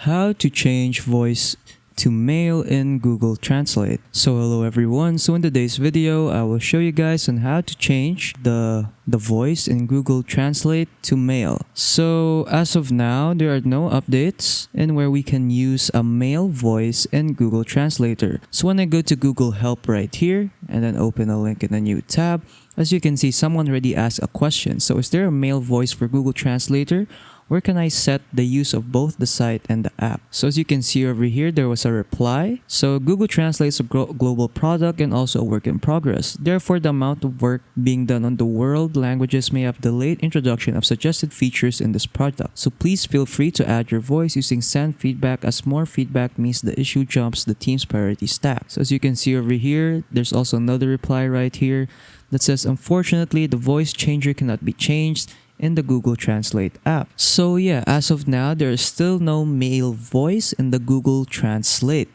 How to change voice to male in Google Translate. So hello everyone, so in today's video I will show you guys on how to change the voice in Google Translate to male. So as of now, there are no updates in where we can use a male voice in Google Translator. So when I go to Google Help right here and then open a link in a new tab, as you can see, someone already asked a question. So is there a male voice for Google Translator? Where can I set the use of both the site and the app? So as you can see over here, there was a reply. So Google Translate is a global product and also a work in progress. Therefore, the amount of work being done on the world languages may have delayed introduction of suggested features in this product. So please feel free to add your voice using send feedback, as more feedback means the issue jumps the team's priority stack. So as you can see over here, there's also another reply right here that says, unfortunately, the voice changer cannot be changed in the Google Translate app. So yeah, as of now, there is still no male voice in the Google Translate.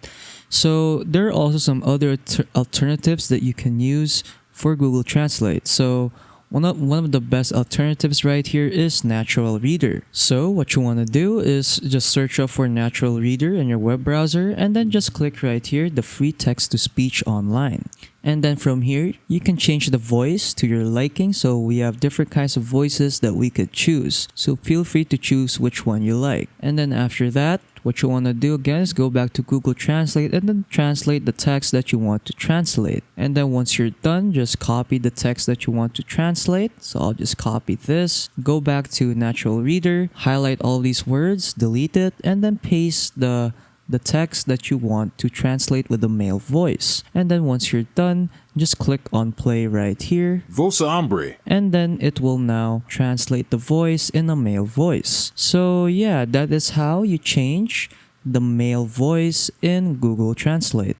So there are also some other alternatives that you can use for Google Translate. So one of the best alternatives right here is Natural Reader. So what you want to do is just search up for Natural Reader in your web browser and then just click right here, the free text-to-speech online. And then from here, you can change the voice to your liking. So we have different kinds of voices that we could choose. So feel free to choose which one you like. And then after that, what you want to do again is go back to Google Translate and then translate the text that you want to translate. And then once you're done, just copy the text that you want to translate. So I'll just copy this, go back to Natural Reader, highlight all these words, delete it, and then paste the text that you want to translate with a male voice. And then once you're done, just click on play right here. Voce hombre. And then it will now translate the voice in a male voice. So yeah, that is how you change the male voice in Google Translate.